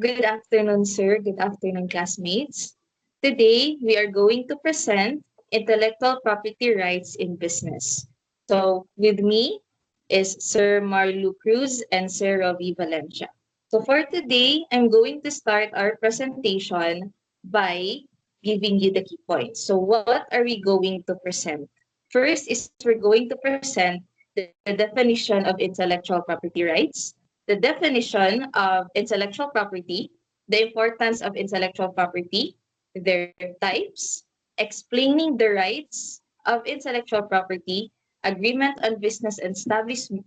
Good afternoon, sir. Good afternoon, classmates. Today, we are going to present intellectual property rights in business. So, with me is Sir Marlu Cruz and Sir Robbie Valencia. So, for today, I'm going to start our presentation by giving you the key points. So, what are we going to present? First is we're going to present the definition of intellectual property rights, the definition of intellectual property, the importance of intellectual property, their types, explaining the rights of intellectual property, agreement on business establishments,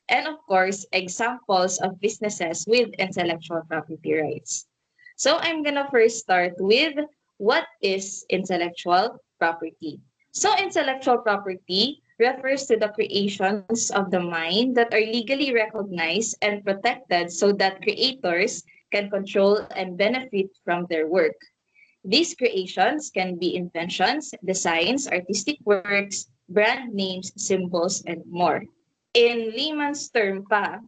and of course, examples of businesses with intellectual property rights. So I'm gonna first start with what is intellectual property. So intellectual property refers to the creations of the mind that are legally recognized and protected so that creators can control and benefit from their work. These creations can be inventions, designs, artistic works, brand names, symbols, and more. In layman's term pa,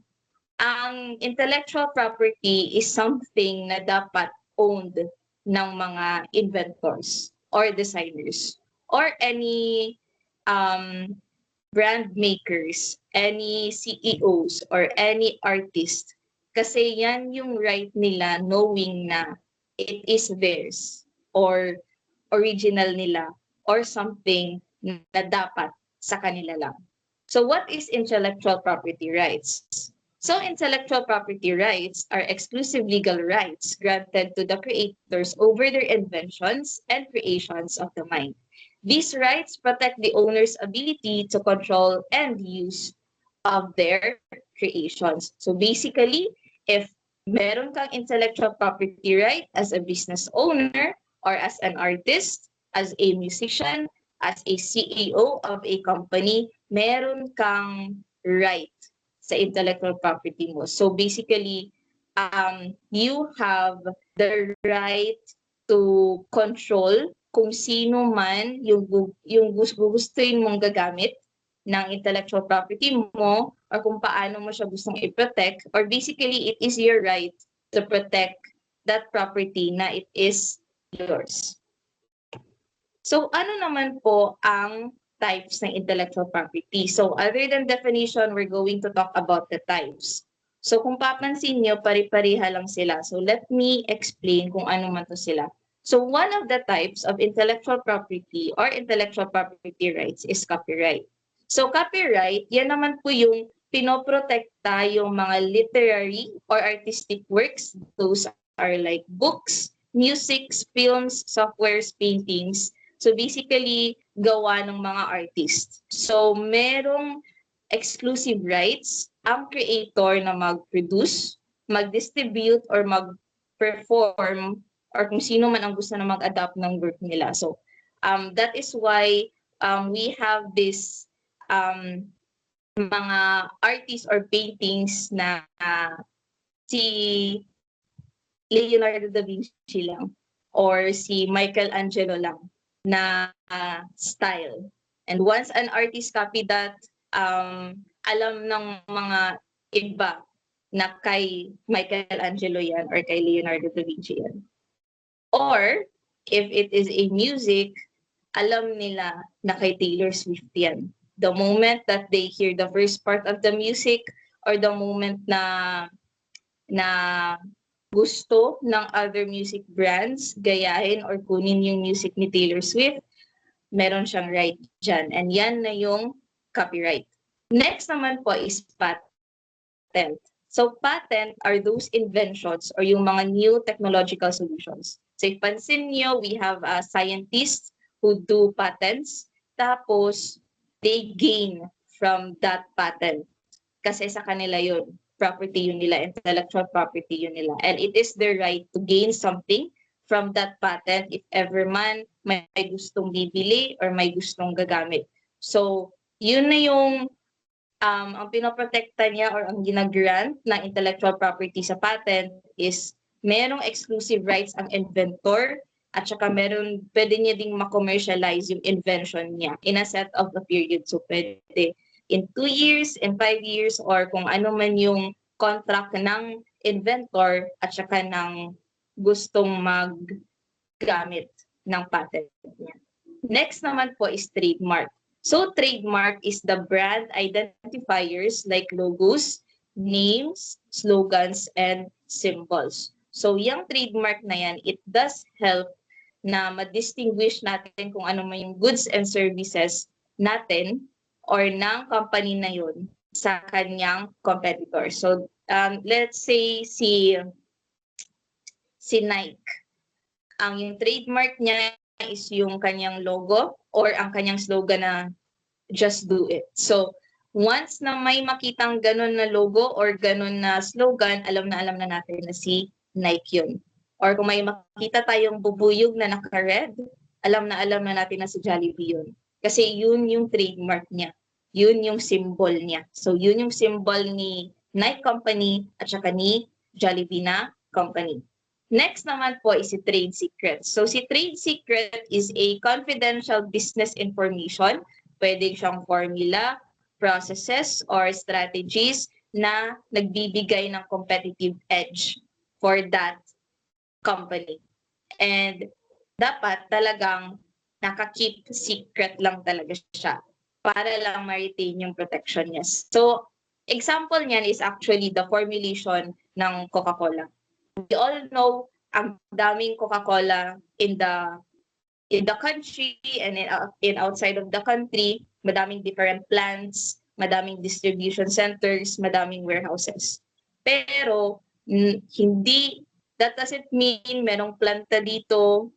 ang intellectual property is something na dapat owned ng mga inventors or designers or any um, brand makers, any CEOs, or any artist. Kasi yan yung right nila knowing na it is theirs or original nila or something na dapat sa kanila lang. So what is intellectual property rights? So intellectual property rights are exclusive legal rights granted to the creators over their inventions and creations of the mind. These rights protect the owner's ability to control and use of their creations. So basically, if meron kang intellectual property right as a business owner or as an artist, as a musician, as a CEO of a company, meron kang right sa intellectual property mo. So basically, you have the right to control kung sino man yung gustuin mong gagamit ng intellectual property mo or kung paano mo siya gustong i-protect or basically it is your right to protect that property na it is yours. So ano naman po ang types ng intellectual property? So other than definition, we're going to talk about the types. So kung papansin nyo, pari-pariha lang sila. So let me explain kung ano man to sila. So one of the types of intellectual property or intellectual property rights is copyright. So copyright, yan naman po yung pinoprotekta yung mga literary or artistic works. Those are like books, music, films, softwares, paintings. So basically, gawa ng mga artists. So merong exclusive rights ang creator na mag-produce, mag-distribute, or mag-perform or kung sino man ang gusto na mag-adapt ng work nila. So that is why we have this mga artists or paintings na si Leonardo da Vinci lang or si Michelangelo lang na style. And once an artist copy that, alam ng mga iba na kay Michelangelo yan or kay Leonardo da Vinci yan. Or, if it is a music, alam nila na kay Taylor Swift yan. The moment that they hear the first part of the music or the moment na gusto ng other music brands gayahin or kunin yung music ni Taylor Swift, meron siyang right dyan. And yan na yung copyright. Next naman po is patent. So patent are those inventions or yung mga new technological solutions. So if pansin nyo, we have scientists who do patents, tapos they gain from that patent. Kasi sa kanila yun, property yun nila, intellectual property yun nila. And it is their right to gain something from that patent if ever man may gustong bibili or may gustong gagamit. So, yun na yung ang pinoprotekta niya or ang ginagrant ng intellectual property sa patent is merong exclusive rights ang inventor at saka pwede niya ding ma-commercialize yung invention niya in a set of a period. So, pwede in 2 years, in 5 years, or kung ano man yung contract ng inventor at saka ng gustong maggamit ng patent niya. Next naman po is trademark. So trademark is the brand identifiers like logos, names, slogans, and symbols. So yung trademark na yan, it does help na ma-distinguish natin kung ano man yung goods and services natin or ng company na yun sa kanyang competitor. So let's say si Nike. Ang yung trademark niya is yung kanyang logo or ang kanyang slogan na just do it. So once na may makitang ganun na logo or ganun na slogan, alam na natin na si Nike yun. Or kung may makita tayong bubuyog na naka-red, alam na natin na si Jollibee yun. Kasi yun yung trademark niya. Yun yung symbol niya. So yun yung symbol ni Nike Company at saka ni Jollibee na company. Next naman po is si trade secret. So si trade secret is a confidential business information. Pwede siyang formula, processes, or strategies na nagbibigay ng competitive edge for that company. And dapat talagang naka-keep secret lang talaga siya para lang ma-retain yung protection niya. So example niyan is actually the formulation ng Coca-Cola. We all know ang daming Coca-Cola in the country and in outside of the country, madaming different plants, madaming distribution centers, madaming warehouses. Pero hindi, that doesn't mean merong planta dito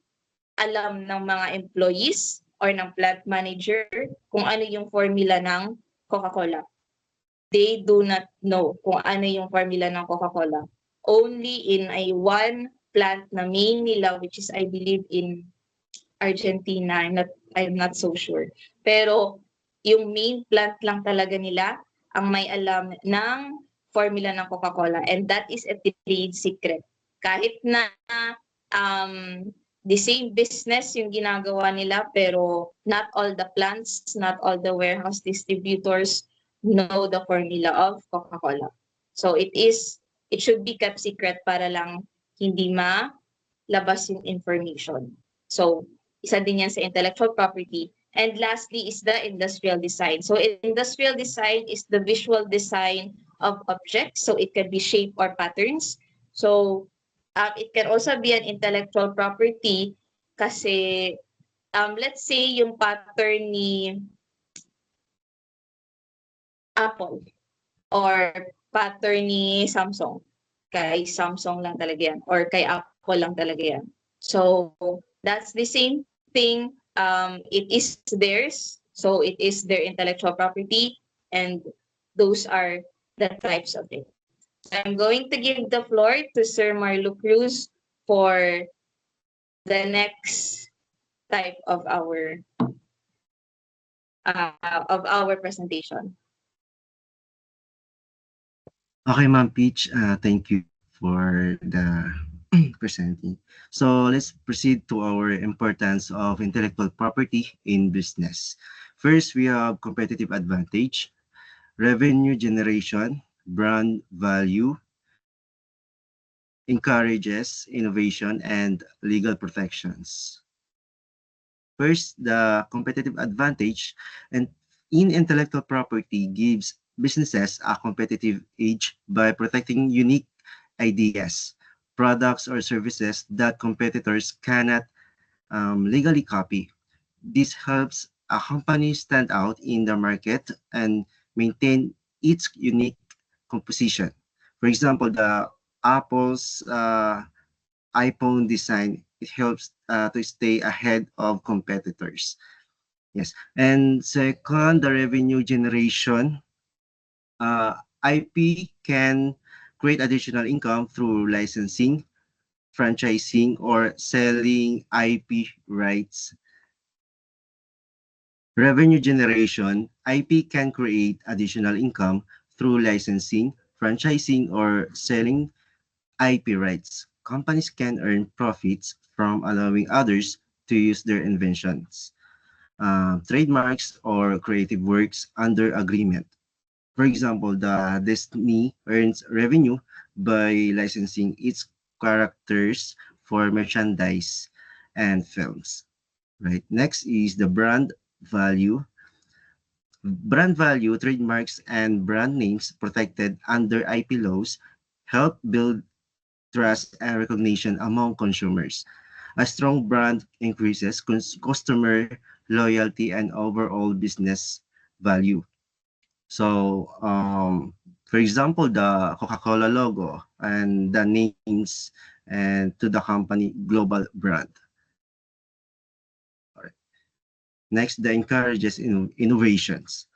alam ng mga employees or ng plant manager kung ano yung formula ng Coca-Cola. They do not know kung ano yung formula ng Coca-Cola. Only in a one plant na main nila, which is I believe in Argentina. I'm not so sure. Pero yung main plant lang talaga nila ang may alam ng formula ng Coca-Cola, and that is a trade secret. Kahit na the same business yung ginagawa nila, pero not all the plants, not all the warehouse distributors know the formula of Coca-Cola. So it should be kept secret para lang hindi malabas yung information. So isa din yan sa intellectual property. And lastly is the industrial design. So industrial design is the visual design of objects. So it can be shape or patterns. So it can also be an intellectual property kasi let's say yung pattern ni Apple or pattern ni Samsung. Kay Samsung lang talaga yan or kay Apple lang talaga yan. So that's the same thing. It is theirs. So it is their intellectual property, and those are the types of it. I'm going to give the floor to Sir Marlo Cruz for the next type of our presentation. Okay, Ma'am Peach, thank you for the presenting. So let's proceed to our importance of intellectual property in business. First, we have competitive advantage, revenue generation, brand value, encourages innovation, and legal protections. First, the competitive advantage and in intellectual property gives businesses a competitive edge by protecting unique ideas, products, or services that competitors cannot legally copy. This helps a company stand out in the market and maintain its unique composition. For example, the Apple's iPhone design, it helps to stay ahead of competitors. Yes. And second, the revenue generation. IP can create additional income through licensing, franchising, or selling IP rights. Revenue generation, IP can create additional income through licensing, franchising, or selling IP rights. Companies can earn profits from allowing others to use their inventions, trademarks, or creative works under agreement. For example, the Disney earns revenue by licensing its characters for merchandise and films. Right. Next is the brand value. Brand value, trademarks, and brand names protected under IP laws help build trust and recognition among consumers. A strong brand increases customer loyalty and overall business value. So, for example, the Coca-Cola logo and the names and to the company global brand. All right. Next, the encourages innovations.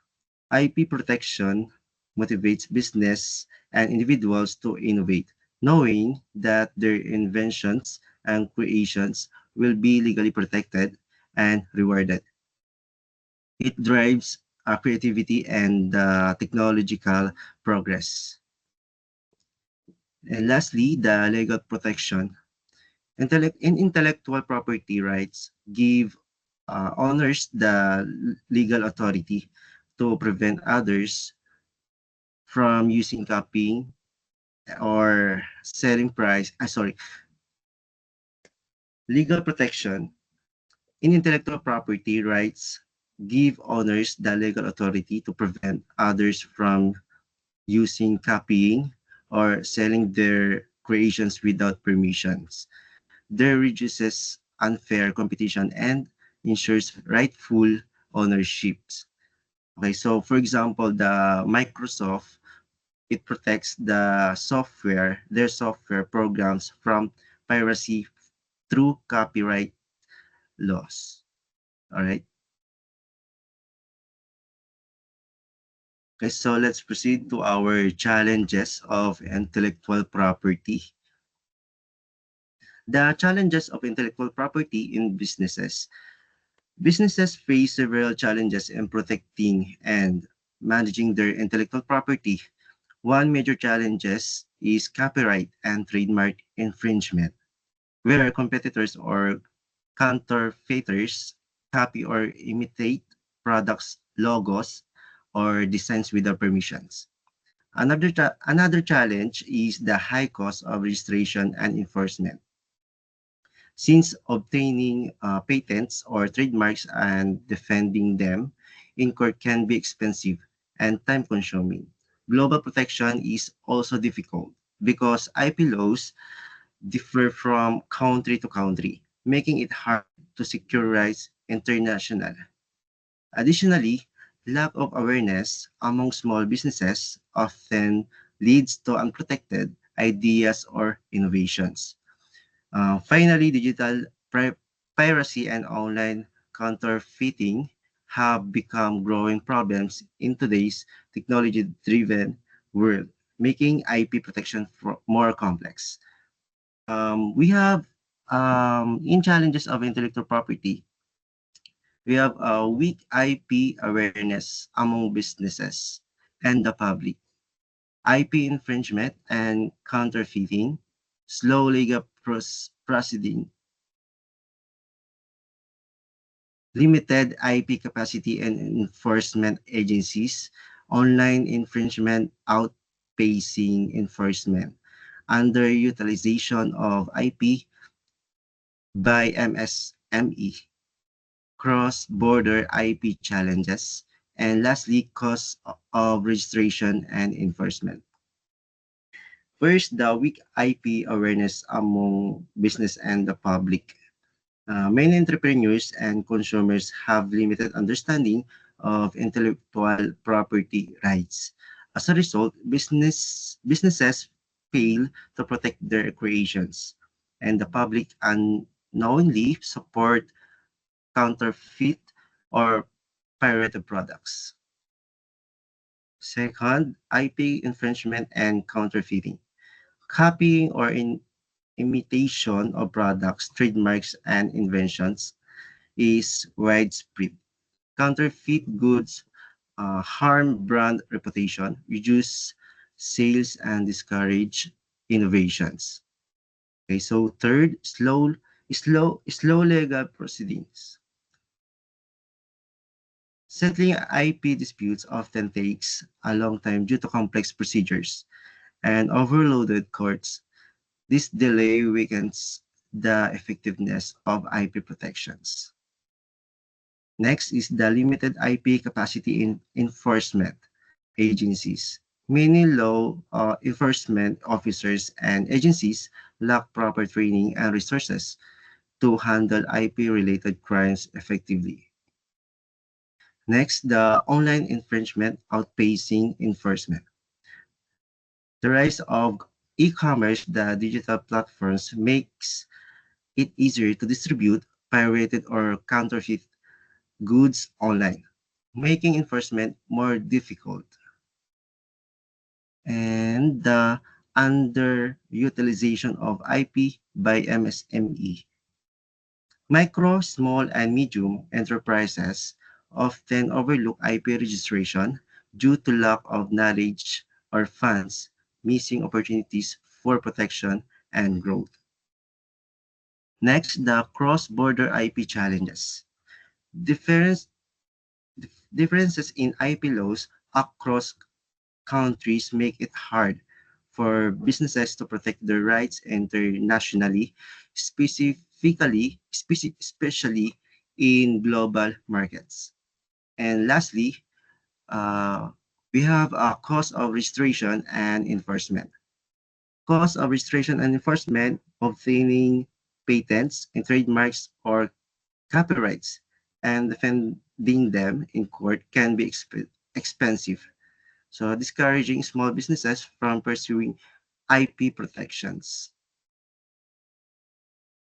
IP protection motivates business and individuals to innovate, knowing that their inventions and creations will be legally protected and rewarded. It drives creativity and technological progress. And lastly, the legal protection. Intellectual property rights give owners the legal authority to prevent others from using copying or selling price. Sorry, legal protection in intellectual property rights give owners the legal authority to prevent others from using copying or selling their creations without permissions. There reduces unfair competition and ensures rightful ownerships. Okay, so for example, the Microsoft, it protects their software programs from piracy through copyright laws. All right. Okay, so let's proceed to our challenges of intellectual property. The challenges of intellectual property in businesses. Businesses face several challenges in protecting and managing their intellectual property. One major challenge is copyright and trademark infringement, where competitors or counterfeiters copy or imitate products, logos, or designs without permissions. Another challenge is the high cost of registration and enforcement. Since obtaining patents or trademarks and defending them in court can be expensive and time consuming. Global protection is also difficult because IP laws differ from country to country, making it hard to secure rights international. Additionally, lack of awareness among small businesses often leads to unprotected ideas or innovations. Finally, digital piracy and online counterfeiting have become growing problems in today's technology-driven world, making IP protection more complex. We have in challenges of intellectual property, we have a weak IP awareness among businesses and the public, IP infringement and counterfeiting, slow legal proceeding, limited IP capacity and enforcement agencies, online infringement outpacing enforcement, underutilization of IP by MSME, cross-border IP challenges, and lastly, cost of registration and enforcement. First, the weak IP awareness among business and the public. Many entrepreneurs and consumers have limited understanding of intellectual property rights. As a result, businesses fail to protect their creations, and the public unknowingly support counterfeit or pirated products. Second, IP infringement and counterfeiting. Copying or imitation of products, trademarks, and inventions is widespread. Counterfeit goods harm brand reputation, reduce sales, and discourage innovations. Okay, so third, slow legal proceedings. Settling IP disputes often takes a long time due to complex procedures and overloaded courts. This delay weakens the effectiveness of IP protections. Next is the limited IP capacity in enforcement agencies. Many law enforcement officers and agencies lack proper training and resources to handle IP-related crimes effectively. Next, the online infringement outpacing enforcement. The rise of e-commerce, the digital platforms makes it easier to distribute pirated or counterfeit goods online, making enforcement more difficult. And the underutilization of IP by MSME. Micro, small, and medium enterprises often overlook IP registration due to lack of knowledge or funds, missing opportunities for protection and growth. Next, the cross-border IP challenges. Difference, differences in IP laws across countries make it hard for businesses to protect their rights internationally, especially in global markets. And lastly, uh, we have a cost of registration and enforcement. Cost of registration and enforcement, obtaining patents and trademarks or copyrights and defending them in court can be expensive. So discouraging small businesses from pursuing IP protections.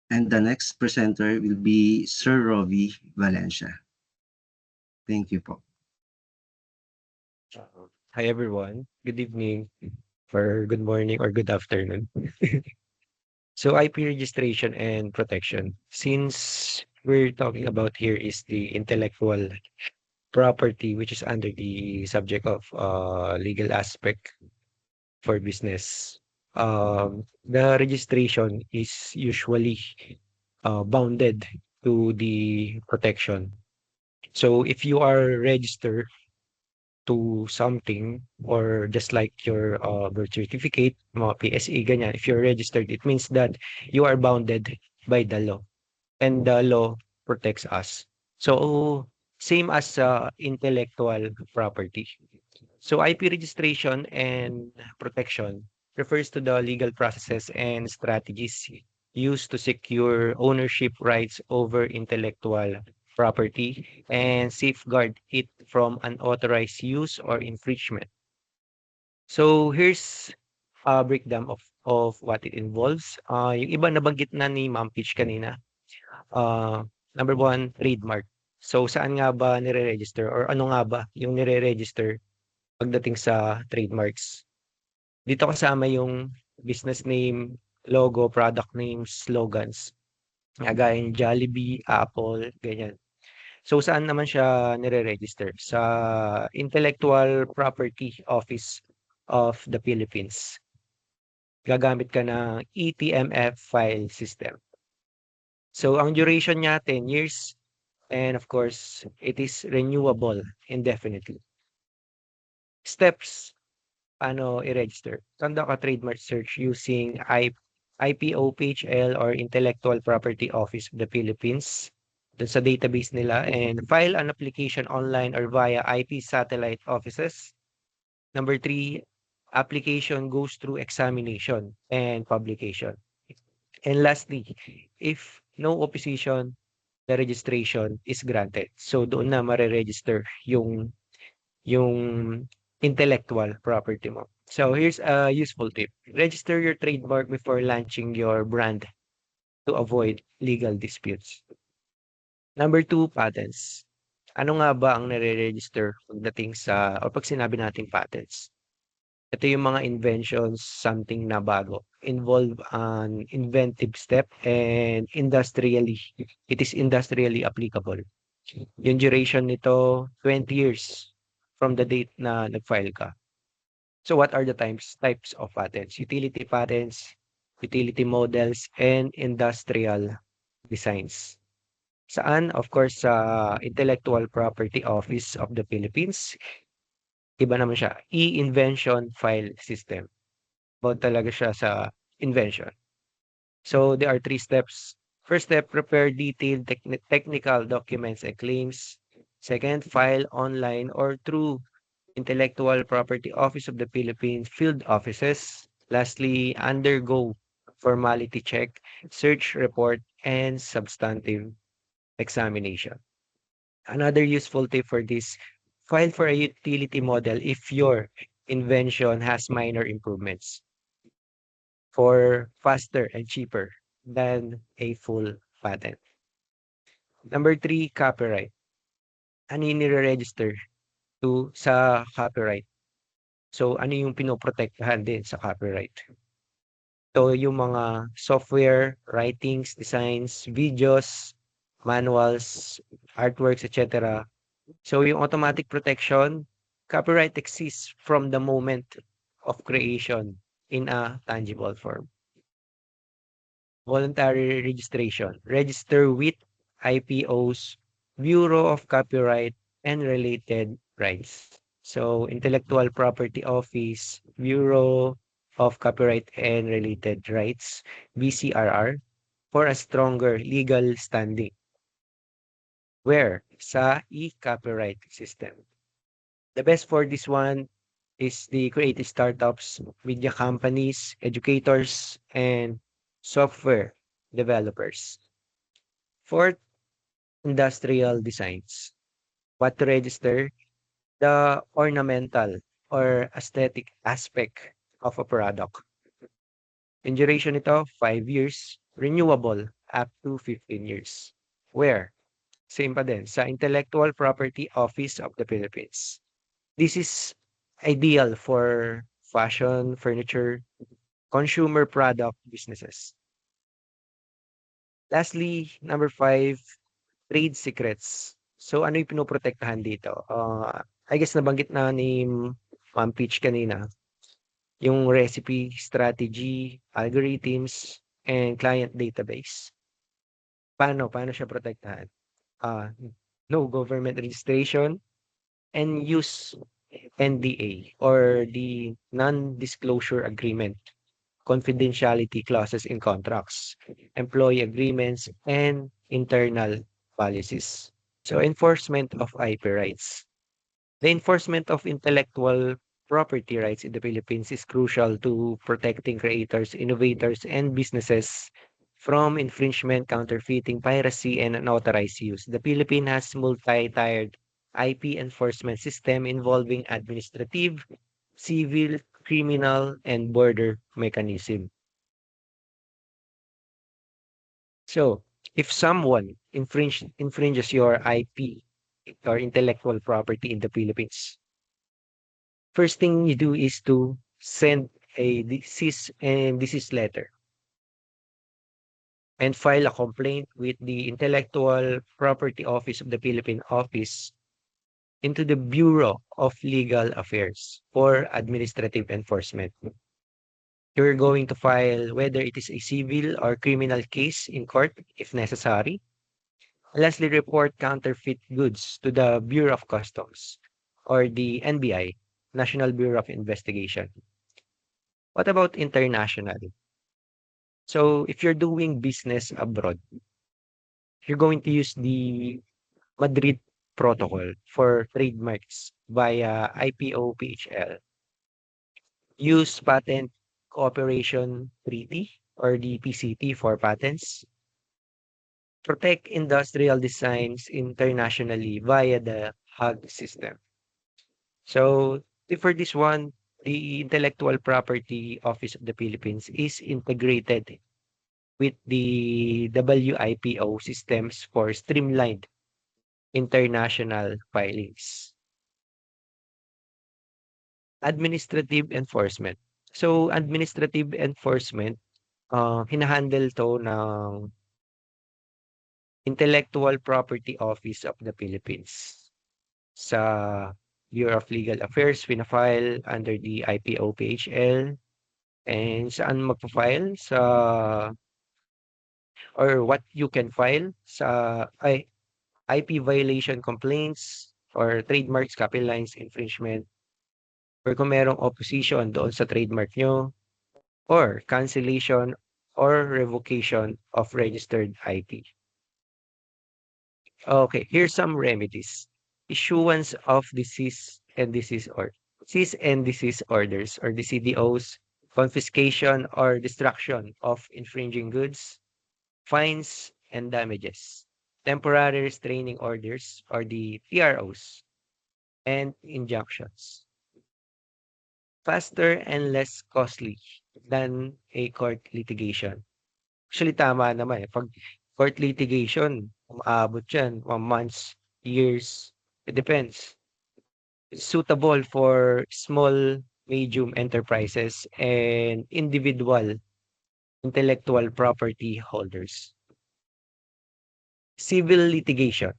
And the next presenter will be Sir Rovi Valencia. Thank you po. Hi everyone. Good evening or good morning or good afternoon. So IP registration and protection. Since we're talking about here is the intellectual property, which is under the subject of legal aspect for business. The registration is usually bounded to the protection. So if you are registered to something or just like your birth certificate, mga PSE, ganyan, if you're registered, it means that you are bounded by the law and the law protects us. So same as intellectual property. So IP registration and protection refers to the legal processes and strategies used to secure ownership rights over intellectual property and safeguard it from unauthorized use or infringement. So here's a breakdown of what it involves. Yung iba nabanggit na ni Ma'am Peach kanina. Number one, trademark. So saan nga ba nire-register or ano nga ba yung nire-register pagdating sa trademarks? Dito kasama yung business name, logo, product names, slogans. Kagaya yung Jollibee, Apple, ganyan. So saan naman siya nire-register? Sa Intellectual Property Office of the Philippines. Gagamit ka ng ETMF file system. So ang duration niya 10 years and of course it is renewable indefinitely. Steps paano i-register? Conduct a trademark search using IPOPHL or Intellectual Property Office of the Philippines dun sa database nila and file an application online or via IP satellite offices. Number 3, application goes through examination and publication. And lastly, if no opposition, the registration is granted. So doon na mare-register yung intellectual property mo. So here's a useful tip. Register your trademark before launching your brand to avoid legal disputes. Number 2, patents. Ano nga ba ang nare-register pagdating sa o pag sinabi nating patents? Ito yung mga inventions, something na bago. Involve an inventive step and it is industrially applicable. Yung duration nito, 20 years from the date na nag-file ka. So what are the types of patents? Utility patents, utility models, and industrial designs. Saan? Of course, sa Intellectual Property Office of the Philippines. Iba naman siya, e-invention file system. About talaga siya sa invention. So there are 3 steps. First step, prepare detailed technical documents and claims. Second, file online or through Intellectual Property Office of the Philippines field offices. Lastly, undergo formality check, search report, and substantive examination. Another useful tip for this, file for a utility model if your invention has minor improvements for faster and cheaper than a full patent. Number 3, copyright. Ano yung nire-register to sa copyright? So, ano yung pinoprotektahan din sa copyright? So, yung mga software, writings, designs, videos, manuals, artworks, etc. So, yung automatic protection, copyright exists from the moment of creation in a tangible form. Voluntary registration. Register with IPO's Bureau of Copyright and Related Rights. So, Intellectual Property Office, Bureau of Copyright and Related Rights, BCRR, for a stronger legal standing. Where? Sa e-copyright system. The best for this one is the creative startups, media companies, educators, and software developers. Fourth, industrial designs. What to register? The ornamental or aesthetic aspect of a product. In duration nito, 5 years, renewable up to 15 years. Where? Same pa din, sa Intellectual Property Office of the Philippines. This is ideal for fashion, furniture, consumer product businesses. Lastly, number 5, trade secrets. So ano yung pinoprotektahan dito? I guess nabanggit na ni Ma'am Peach kanina, yung recipe, strategy, algorithms, and client database. Paano siya protektahan? Uh, no government registration and use NDA or the non-disclosure agreement, confidentiality clauses in contracts, employee agreements, and internal policies. So enforcement of IP rights. The enforcement of intellectual property rights in the Philippines is crucial to protecting creators, innovators, and businesses from infringement, counterfeiting, piracy, and unauthorized use. The Philippines has multi-tiered IP enforcement system involving administrative, civil, criminal, and border mechanism. So, if someone infringes your IP or intellectual property in the Philippines, first thing you do is to send a cease and desist letter and file a complaint with the Intellectual Property Office of the Philippine Office into the Bureau of Legal Affairs for administrative enforcement. You're going to file whether it is a civil or criminal case in court if necessary. Lastly, report counterfeit goods to the Bureau of Customs or the NBI, National Bureau of Investigation. What about international? So if you're doing business abroad, you're going to use the Madrid Protocol for trademarks via IPO-PHL. Use Patent Cooperation Treaty or the PCT for patents. Protect industrial designs internationally via the HUG system. So for this one, the Intellectual Property Office of the Philippines is integrated with the WIPO systems for streamlined international filings. Administrative enforcement. So administrative enforcement, hinahandle to ng Intellectual Property Office of the Philippines. Sa Bureau of Legal Affairs, fina-file under the IPO-PHL. And saan magpa-file? Sa or what you can file sa IP violation complaints or trademarks, copy lines, infringement, or kung merong opposition doon sa trademark nyo, or cancellation or revocation of registered IP. Okay, here's some remedies. Issuance of cease and desist orders or the CDOs, confiscation or destruction of infringing goods, fines and damages, temporary restraining orders or the TROs, and injunctions. Faster and less costly than a court litigation. Actually, tama naman eh. Pag court litigation, umaabot yan, 1 months, years, it depends. It's suitable for small, medium enterprises and individual intellectual property holders. Civil litigation.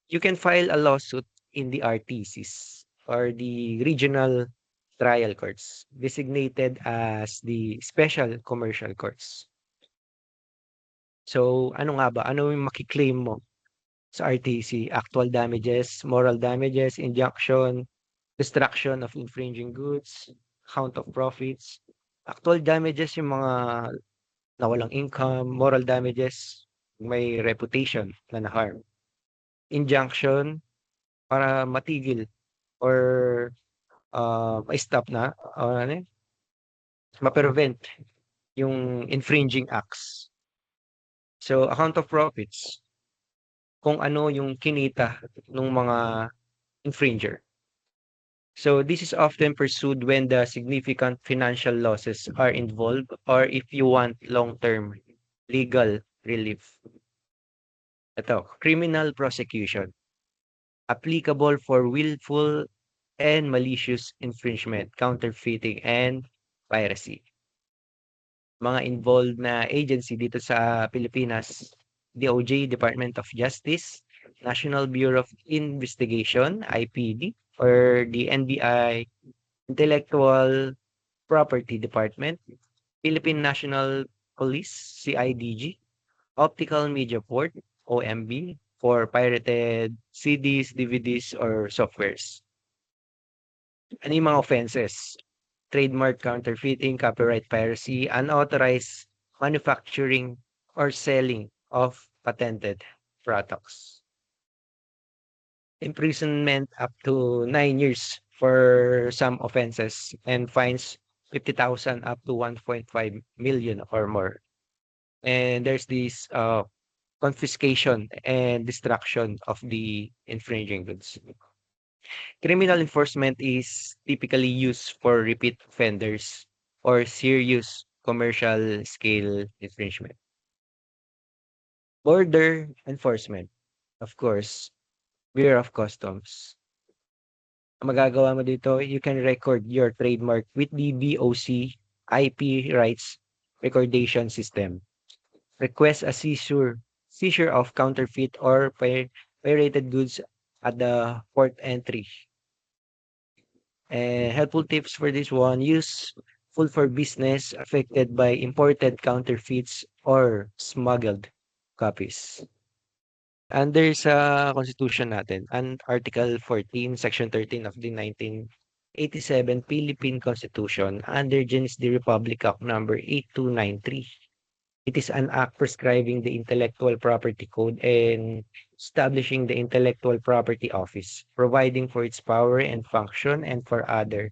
You can file a lawsuit in the RTCs or the regional trial courts designated as the special commercial courts. So, ano nga ba? Ano yung makiklaim mo sa RTC? Actual damages, moral damages, injunction, destruction of infringing goods, count of profits. Actual damages yung mga nawalang income, moral damages, may reputation na na-harm. Injunction, para matigil or ma-stop na or ano yun, ma-prevent yung infringing acts. So, account of profits, kung ano yung kinita ng mga infringer. So, this is often pursued when the significant financial losses are involved or if you want long-term legal relief. Ito, criminal prosecution. Applicable for willful and malicious infringement, counterfeiting, and piracy. Mga involved na agency dito sa Pilipinas, DOJ, Department of Justice, National Bureau of Investigation, IPD, or the NBI, Intellectual Property Department, Philippine National Police, CIDG, Optical Media Port, OMB, for pirated CDs, DVDs, or softwares. Ano yung mga offenses? Trademark counterfeiting, copyright piracy, unauthorized manufacturing or selling of patented products. Imprisonment up to 9 years for some offenses and fines 50,000 up to 1.5 million or more. And there's this confiscation and destruction of the infringing goods. Criminal enforcement is typically used for repeat offenders or serious commercial scale infringement. Border enforcement, of course, Bureau of Customs. Ang magagawa mo dito, you can record your trademark with the BOC IP rights recordation system. Request a seizure of counterfeit or pirated goods at the port entry. Helpful tips for this one, useful for business affected by imported counterfeits or smuggled copies. Under sa Constitution natin, Article 14, Section 13 of the 1987 Philippine Constitution, under Gens the Republic Act number 8293. It is an act prescribing the Intellectual Property Code and establishing the Intellectual Property Office, providing for its power and function and for other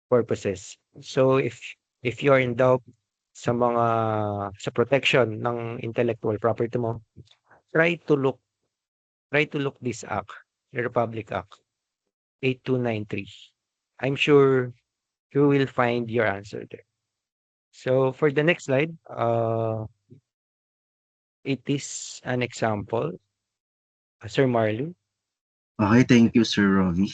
purposes. So if you are in doubt sa protection ng intellectual property mo, try to look this act, the Republic Act 8293. I'm sure you will find your answer there. So for the next slide, it is an example. Sir Marlon. Okay, thank you, Sir Rovi.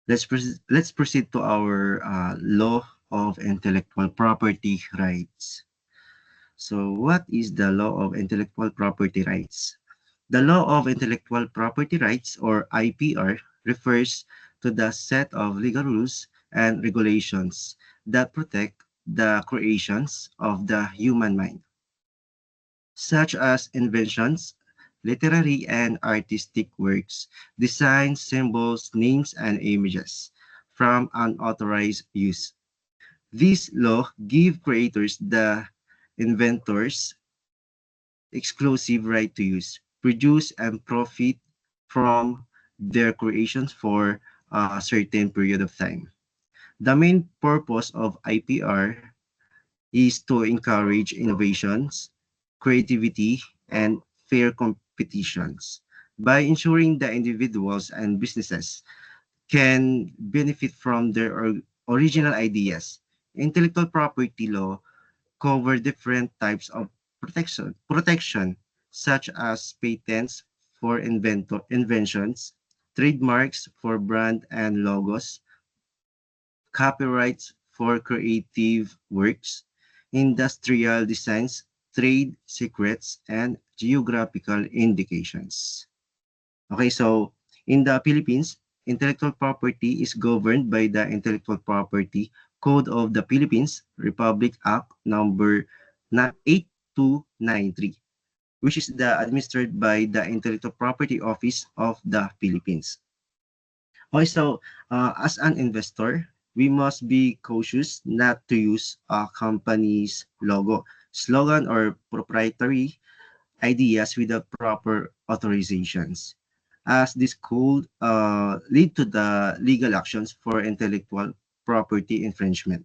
Let's proceed to our law of intellectual property rights. So what is the law of intellectual property rights? The law of intellectual property rights, or IPR, refers to the set of legal rules and regulations that protect the creations of the human mind. such as inventions, literary and artistic works, designs, symbols, names, and images from unauthorized use. This law give creators the inventors exclusive right to use, produce, and profit from their creations for a certain period of time. The main purpose of IPR is to encourage innovations, creativity, and fair competitions by ensuring that individuals and businesses can benefit from their original ideas. Intellectual property law cover different types of protection such as patents for inventions, trademarks for brand and logos, copyrights for creative works, industrial designs, trade secrets, and geographical indications. Okay, so in the Philippines, intellectual property is governed by the Intellectual Property Code of the Philippines Republic Act number 8293, which is administered by the Intellectual Property Office of the Philippines. Okay, so as an investor, we must be cautious not to use a company's logo, slogan, or proprietary ideas without proper authorizations, as this could lead to the legal actions for intellectual property infringement.